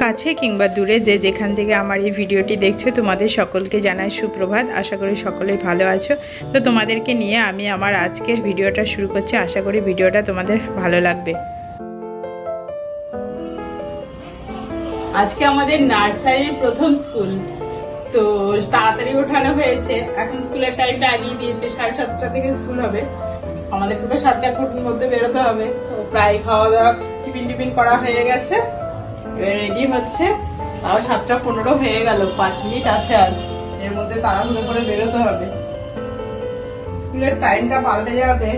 কাছে কিংবা দূরে যে যেখান থেকে আমার এই ভিডিওটি দেখছো তোমাদের সকলকে জানাই সুপ্রভাত। আশা করি সকলেই ভালো আছো। তো তোমাদেরকে নিয়ে আমি আমার আজকের ভিডিওটা শুরু করছি। আশা করি ভিডিওটা তোমাদের ভালো লাগবে। আজকে আমাদের নার্সারির প্রথম স্কুল, তো তাড়াতাড়ি ওঠানো হয়েছে। এখন স্কুলের টাইমটা আগিয়ে দিয়েছে, 7:30 থেকে স্কুল হবে। আমাদেরকে তো 7টার মধ্যে বেরোতে হবে। তো প্রায় খাওয়া দাওয়া টিফিন করা হয়ে গেছে, রেডি হচ্ছে। আর 7:15 হয়ে গেল, 5 মিনিট আছে আর, এর মধ্যে তাড়াহুড়ো করে বেরোতে হবে। স্কুলের টাইমটা পাল্টে যাওয়াতে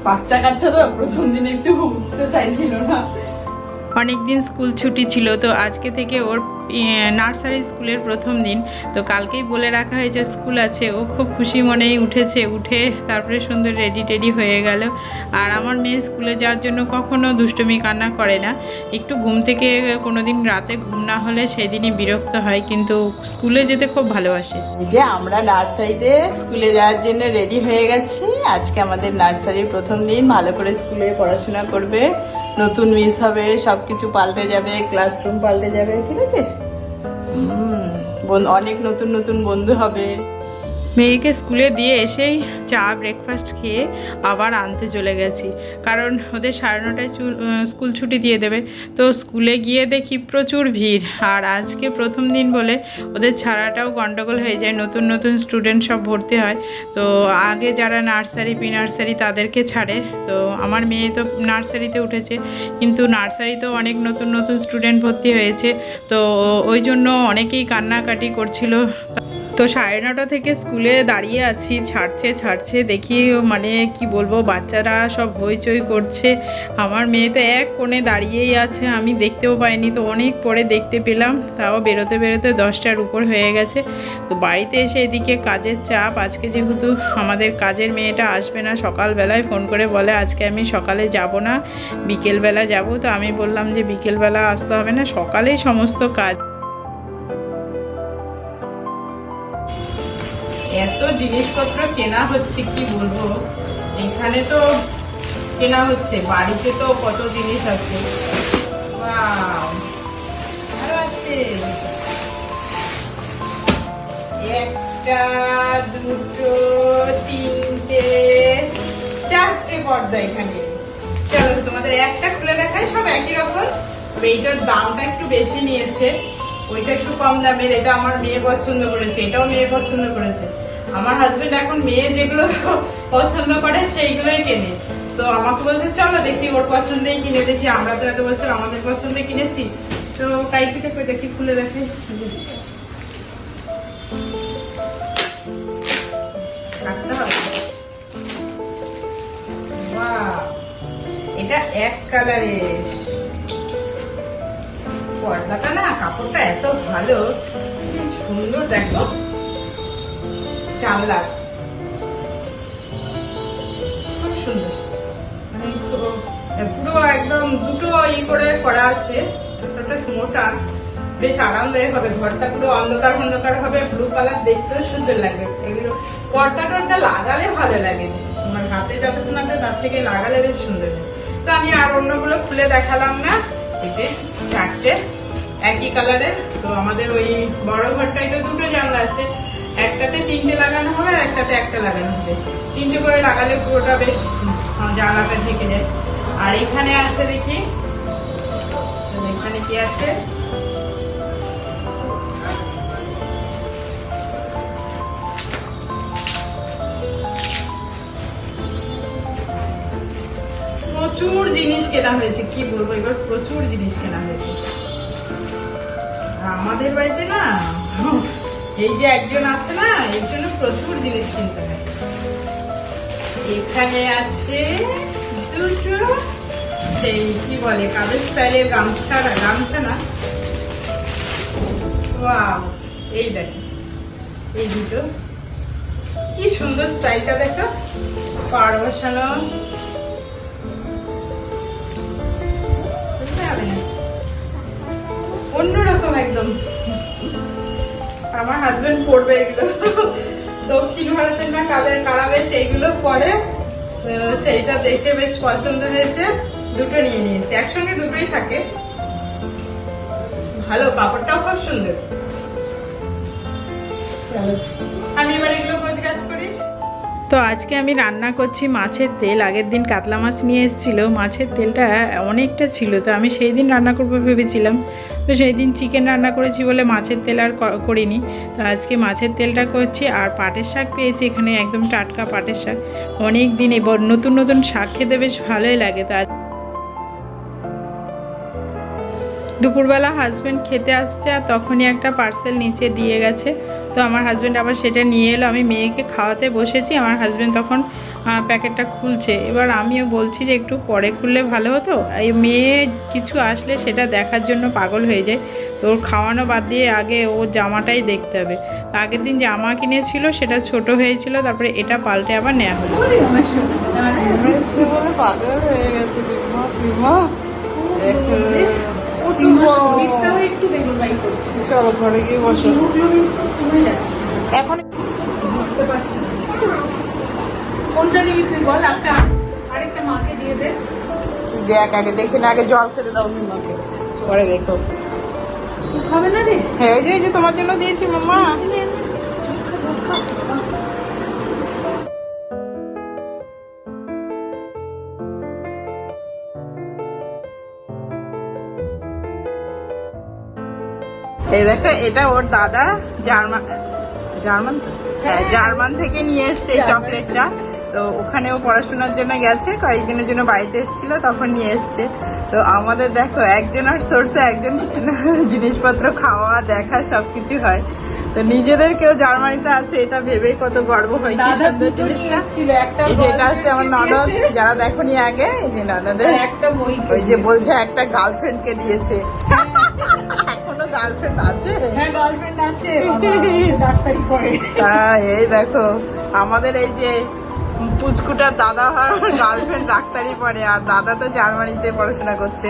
বাচ্চা কাচ্চা তো প্রথম দিন একটু উঠতে চাইছিল না। অনেকদিন স্কুল ছুটি ছিল, তো আজকে থেকে ওর নার্সারি স্কুলের প্রথম দিন। তো কালকেই বলে রাখা হয়েছে স্কুল আছে। ও খুব খুশি মনেই উঠেছে, উঠে তারপরে সুন্দর রেডি হয়ে গেল। আর আমার মেয়ে স্কুলে যাওয়ার জন্য কখনো দুষ্টুমি কান্না করে না। একটু ঘুম থেকে কোনো দিন রাতে ঘুম না হলে সেই দিনই বিরক্ত হয়, কিন্তু স্কুলে যেতে খুব ভালোবাসে। এই যে আমরা নার্সারিতে স্কুলে যাওয়ার জন্য রেডি হয়ে গেছি। আজকে আমাদের নার্সারির প্রথম দিন, ভালো করে স্কুলে পড়াশোনা করবে, নতুন মিস হবে, সবকিছু পাল্টে যাবে, ক্লাসরুম পাল্টে যাবে, ঠিক আছে? অনেক নতুন নতুন বন্ধু হবে। মেয়েকে স্কুলে দিয়ে এসেই চা ব্রেকফাস্ট খেয়ে আবার আনতে চলে গেছি, কারণ ওদের 9:30টায় স্কুল ছুটি দিয়ে দেবে। তো স্কুলে গিয়ে দেখি প্রচুর ভিড়, আর আজকে প্রথম দিন বলে ওদের ছাড়াটাও গন্ডগোল হয়ে যায়। নতুন নতুন স্টুডেন্ট সব ভর্তি হয়। তো আগে যারা নার্সারি প্রি নার্সারি তাদেরকে ছাড়ে। তো আমার মেয়ে তো নার্সারিতে উঠেছে, কিন্তু নার্সারিতেও অনেক নতুন নতুন স্টুডেন্ট ভর্তি হয়েছে। তো ওই জন্য অনেকেই কান্নাকাটি করছিল। তো 9:30 থেকে স্কুলে দাঁড়িয়ে আছি, ছাড়ছে দেখি, মানে কি বলবো, বাচ্চারা সব হইচই করছে। আমার মেয়ে তো এক কোণে দাঁড়িয়েই আছে, আমি দেখতেও পাইনি। তো অনেক পরে দেখতে পেলাম, তাও বেরোতে 10টার উপর হয়ে গেছে। তো বাড়িতে এসে এদিকে কাজের চাপ। আজকে যেহেতু আমাদের কাজের মেয়েটা আসবে না, সকালবেলায় ফোন করে বলে আজকে আমি সকালে যাব না, বিকেলবেলা যাব। তো আমি বললাম যে বিকেলবেলা আসতে হবে না, সকালেই সমস্ত কাজ। এত জিনিসপত্র কেনা হচ্ছে, কি বলবো। এখানে তো কেনা হচ্ছে, বাড়িতে তো কত জিনিস আছে। আরো আছে, 1টা 2টো 3টে 4টে পর্দা এখানে। চলো তোমাদের একটা খুলে দেখাই, সব একই রকম। এইটার দামটা একটু বেশি নিয়েছে, ওইটা একটু কম দামের। এটা আমার মেয়ে পছন্দ করেছে, এটাও মেয়ে পছন্দ করেছে। আমার হাজবেন্ড এখন মেয়ে যেগুলো পছন্দ করে সেইগুলোই কেনে। তো আমাকে বলছে চলো দেখি ওর পছন্দেই কিনে দেখি, আমরা তো এত বছর আমাদের পছন্দে কিনেছি। তো কাইচিটা করে দেখি, খুলে দেখি। রাখতে হবে। বাহ, এটা এক কালারের পর্দাটা না, কাপড়টা এত ভালো, সুন্দর। দেখো, 4 লাখ, খুব সুন্দর। মানে পুরো একদম দুটো করে করা আছে। একটা মোটা, বেশ আরামদায়ক হবে। ঘরটা পুরো অন্ধকার হবে, ব্লু কালার, দেখতেও সুন্দর লাগবে। এগুলো পর্দা লাগালে ভালো লাগে, আমার হাতে যতক্ষণ আছে তার থেকে লাগালে বেশ সুন্দর। তো আমি আর অন্যগুলো খুলে দেখালাম না। এই যে 4টে একই কালারের। তো আমাদের ওই বড় ঘরটাই তো 2টো জানলা আছে, একটাতে 3টে লাগানো হবে আর একটাতে 1টা লাগানো হবে। 3টে করে লাগালে পুরোটা বেশ জানলাটা ঢেকে যায়। আর এখানে আছে, দেখি এখানে কি আছে। প্রচুর জিনিস কেনা হয়েছে, কি বলবো, এবার প্রচুর জিনিস কেনা হয়েছে। আমাদের বাড়িতে না, এই যে একজন আছে না, এর জন্য প্রচুর জিনিস কিনতে হয়। এখানে আছে 2টো সেই কি বলে কাদের স্টাইলের গামছা না, ওয়াও, এই দেখো, এই 2টো কি সুন্দর স্টাইলটা, দেখো, পাড় বসানো। অন্যরকম একদম। আমার হাজবেন্ড পরবে এগুলো, দক্ষিণ ভারতের না কাদের কারাবে সেইগুলো পরে, সেইটা দেখে বেশ পছন্দ হয়েছে, দুটো নিয়ে নিয়েছি। একসঙ্গে দুটোই থাকে, ভালো, কাপড়টাও খুব সুন্দর। আমি এবার এগুলো গোছগাছ করি। তো আজকে আমি রান্না করছি মাছের তেল। আগের দিন কাতলা মাছ নিয়ে এসেছিলো, মাছের তেলটা অনেকটা ছিল, তো আমি সেই দিন রান্না করবো ভেবেছিলাম। তো সেই দিন চিকেন রান্না করেছি বলে মাছের তেল আর করিনি। তো আজকে মাছের তেলটা করছি। আর পাটের শাক পেয়েছি এখানে, একদম টাটকা পাটের শাক। অনেক দিন এবার নতুন নতুন শাক খেতে বেশ ভালোই লাগে। তো দুপুরবেলা হাজব্যান্ড খেতে আসছে, আর তখনই একটা পার্সেল নিচে দিয়ে গেছে। তো আমার হাজব্যান্ড আবার সেটা নিয়ে এলো। আমি মেয়েকে খাওয়াতে বসেছি, আমার হাজব্যান্ড তখন প্যাকেটটা খুলছে। এবার আমিও বলছি যে একটু পরে খুললে ভালো হতো। এই মেয়ে কিছু আসলে সেটা দেখার জন্য পাগল হয়ে যায়। তো ওর খাওয়ানো বাদ দিয়ে আগে ওর জামাটাই দেখতে হবে। তো আগের দিন জামা কিনেছিল, সেটা ছোট হয়েছিল, তারপরে এটা পাল্টে আবার নেওয়া হলো। পাগল হয়ে গেছে। চলো ঘরে গিয়ে বসো। এখন বুঝতে পারছি কোনটা নিবি তুই বল। আরেকটা মাকে দিয়ে দে। দেখ আগে, দেখি না, আগে জল খেতে দাও মাকে, পরে দেখো। খাবে না রে? হ্যাঁ, ওই যে তোমার জন্য দিয়েছি মামা। এই দেখো, এটা ওর দাদা জার্মান থেকে নিয়ে এসছে এই চকলেটটা। তো ওখানেও পড়াশোনার জন্য গেছে, কয়েকদিনের জন্য বাড়িতে এসেছিল, তখন নিয়ে এসছে। তো আমাদের দেখো, একজনের সোর্সে একজন জিনিসপত্র খাওয়া দেখা সবকিছু হয়। তো নিজেদের কেউ জার্মানিতে আছে এটা ভেবেই কত গর্ব হয়। কি সুন্দর জিনিসটা। এই যে এটা হচ্ছে আমার ননদ, যারা দেখোনি আগে, এই যে ননদের ওই যে বলছে একটা গার্লফ্রেন্ডকে দিয়েছে। এখনো গার্লফ্রেন্ড আছে? হ্যাঁ, গার্লফ্রেন্ড আছে, ডাক্তারি পড়ে। হ্যাঁ, এই দেখো আমাদের এই যে পুচকুটার দাদা হয়, গার্লফ্রেন্ড ডাক্তারি পড়ে, আর দাদা তো জার্মানিতে পড়াশোনা করছে।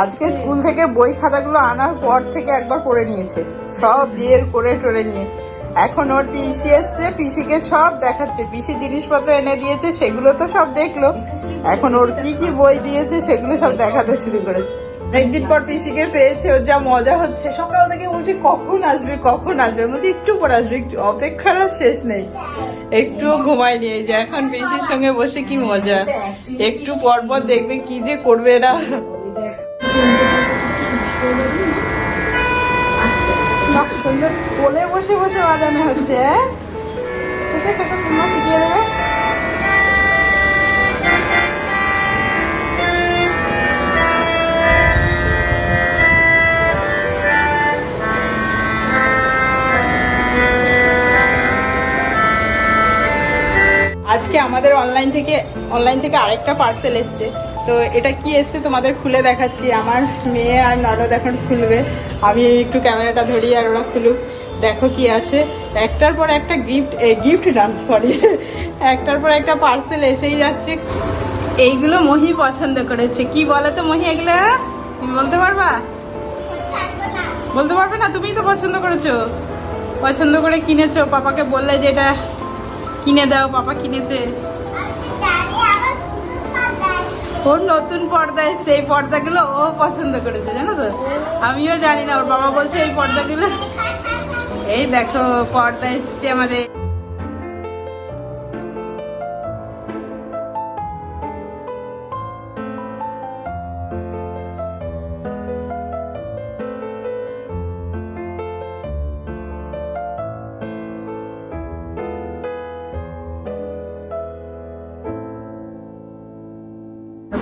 আজকে স্কুল থেকে বই খাতাগুলো আনার পর থেকে একবার পড়ে নিয়েছে, সব বিয়ের করে টরে নিয়ে। এখন ওর পিসি এসছে, পিসিকে সব দেখাচ্ছে, পিসি জিনিসপত্র এনে দিয়েছে, সেগুলো তো সব দেখলো। এখন ওর কি কি বই দিয়েছে সেগুলো সব দেখাতে শুরু করেছে। একদিন পর পিসিকে পেয়েছে, ওর যা মজা হচ্ছে। সকাল থেকে বলছে কখন আসবে কখন আসবে, বলছি একটু পর আসবে, একটু অপেক্ষার শেষ নেই। একটুও ঘুমায়নি, এই যে এখন পিসির সঙ্গে বসে কি মজা। একটু পর পর দেখবে কি যে করবে এরা। কোলে বসে বসে বাজানো হচ্ছে। ঠিক আছে, তোমরা শিখিয়ে দেবে। আজকে আমাদের অনলাইন থেকে আরেকটা পার্সেল এসছে। তো এটা কি এসছে তোমাদের খুলে দেখাচ্ছি। আমার মেয়ে আর ননদ এখন খুলবে, আমি একটু ক্যামেরাটা ধরি আর ওরা খুলুক। দেখো কি আছে। একটার পর একটা একটার পর একটা পার্সেল এসেই যাচ্ছে। এইগুলো মহি পছন্দ করেছে। কি বলে তো মহি এগুলো? তুমি বলতে পারবা? বলতে পারবে না? তুমিই তো পছন্দ করেছো, পছন্দ করে কিনেছো। পাপাকে বললে যে এটা কিনে দাও, পাপা কিনেছে। ওর নতুন পর্দা এসছে, এই পর্দাগুলো ও পছন্দ করেছে, জানো তো। আমিও জানি না, ওর বাবা বলছে এই পর্দাগুলো। এই দেখো পর্দা এসছে আমাদের।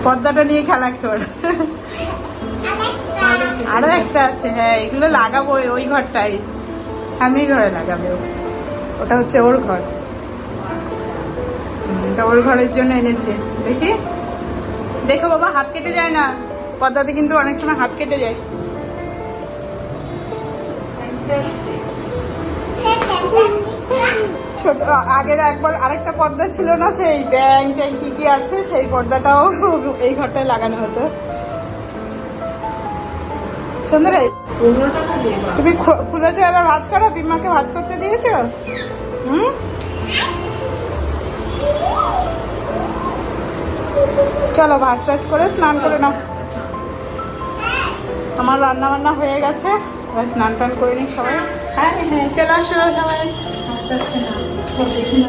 পর্দাটা নিয়ে খেলা কর। আরো একটা আছে। হ্যাঁ, এগুলো লাগাবো ওই ঘরটাই, আমি ঘরে লাগাবে। ওটা হচ্ছে ওর ঘর, এটা ওর ঘরের জন্য এনেছে। দেখি, দেখো বাবা, হাত কেটে যায় না পর্দাতে, কিন্তু অনেক সময় হাত কেটে যায়। ছোট আগের একবার আরেকটা পর্দা ছিল না, সেই ব্যাং ট্যাং কি কি আছে, সেই পর্দাটাও এই ঘরটায় লাগানো হতো। সুন্দর। তুমি খুলেছো, এবার ভাজ করো। বিমাকে ভাজ করতে দিয়েছো? চলো ভাজ টাজ করে স্নান করে নাও। আমার রান্না বান্না হয়ে গেছে, এবার স্নান টান করে নিই সবাই। হ্যাঁ হ্যাঁ চলে আসো সবাই, আস্তে আস্তে না সব দেখি না।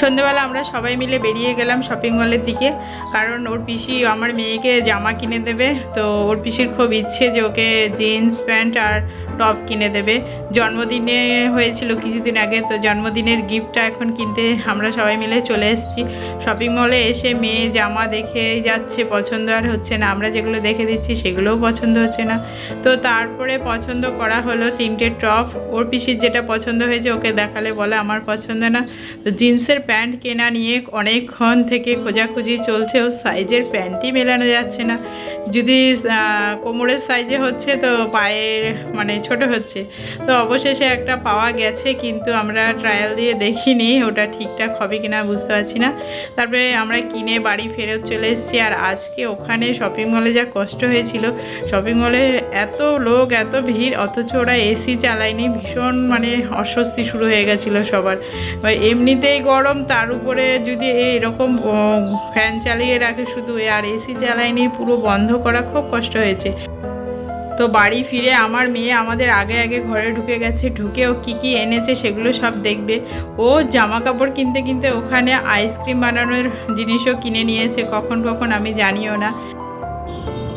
সন্ধ্যেবেলা আমরা সবাই মিলে বেরিয়ে গেলাম শপিং মলের দিকে, কারণ ওর পিসি আমার মেয়েকে জামা কিনে দেবে। তো ওর পিসির খুব ইচ্ছে যে ওকে জিন্স প্যান্ট আর টপ কিনে দেবে। জন্মদিনে হয়েছিল কিছুদিন আগে, তো জন্মদিনের গিফটটা এখন কিনতে আমরা সবাই মিলে চলে এসেছি। শপিং মলে এসে মেয়ে জামা দেখে যাচ্ছে, পছন্দ আর হচ্ছে না। আমরা যেগুলো দেখে দিচ্ছি সেগুলোও পছন্দ হচ্ছে না। তো তারপরে পছন্দ করা হলো 3টে টপ। ওর পিসির যেটা পছন্দ হয়েছে ওকে দেখালে বলে আমার পছন্দ না। তো জিন্সের প্যান্ট কেনা নিয়ে অনেকক্ষণ থেকে খোঁজাখুঁজি চলছে, ওর সাইজের প্যান্টই মেলানো যাচ্ছে না। যদি কোমরের সাইজে হচ্ছে তো পায়ের মানে ছোট হচ্ছে। তো অবশেষে একটা পাওয়া গেছে, কিন্তু আমরা ট্রায়াল দিয়ে দেখিনি ওটা ঠিকঠাক হবে কিনা বুঝতে পারছি না। তারপরে আমরা কিনে বাড়ি ফেরত চলে এসেছি। আর আজকে ওখানে শপিং মলে যা কষ্ট হয়েছিল, শপিং মলে এত লোক এত ভিড়, অথচ ওরা এসি চালায়নি। ভীষণ মানে অস্বস্তি শুরু হয়ে গেছিলো সবার। এমনিতেই গরম, তার উপরে যদি এরকম ফ্যান চালিয়ে রাখে শুধু, আর এসি চালায়নি, পুরো বন্ধ করা খুব কষ্ট হয়েছে। তো বাড়ি ফিরে আমার মেয়ে আমাদের আগে আগে ঘরে ঢুকে গেছে। ঢুকে ও কী কী এনেছে সেগুলো সব দেখবে। ও জামা কাপড় কিনতে কিনতে ওখানে আইসক্রিম বানানোর জিনিসও কিনে নিয়েছে, কখন কখন আমি জানিও না।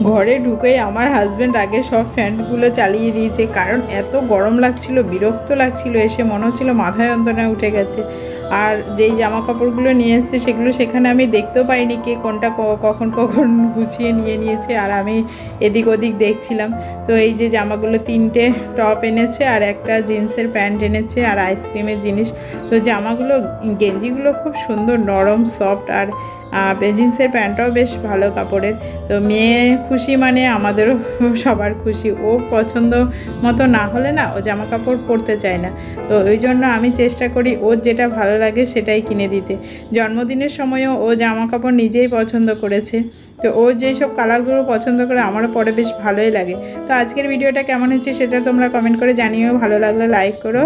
ঘরে ঢুকেই আমার হাজব্যান্ড আগে সব ফ্যানগুলো চালিয়ে দিয়েছে, কারণ এত গরম লাগছিল, বিরক্ত লাগছিল। এসে মনে হচ্ছিল মাথায় যন্ত্রণা উঠে গেছে। আর যেই জামা কাপড়গুলো নিয়ে এসছে সেগুলো সেখানে আমি দেখতেও পাইনি কে কোনটা কখন কখন গুছিয়ে নিয়ে নিয়েছে, আর আমি এদিক ওদিক দেখছিলাম। তো এই যে জামাগুলো 3টে টপ এনেছে আর একটা জিন্সের প্যান্ট এনেছে আর আইসক্রিমের জিনিস। তো জামাগুলো গেঞ্জিগুলো খুব সুন্দর, নরম সফট, আর জিন্সের প্যান্টটাও বেশ ভালো কাপড়ের। তো মেয়ে খুশি মানে আমাদেরও সবার খুশি। ও পছন্দ মতো না হলে না ও জামা কাপড় পরতে চায় না। তো ওই জন্য আমি চেষ্টা করি ওর যেটা ভালো লাগে সেটাই কিনে দিতে। জন্মদিনের সময়ও ও জামা কাপড় নিজেই পছন্দ করেছে। তো ও যেই সব কালারগুলো পছন্দ করে আমারও পরে বেশ ভালোই লাগে। তো আজকের ভিডিওটা কেমন হচ্ছে সেটা তোমরা কমেন্ট করে জানিও। ভালো লাগলে লাইক করো।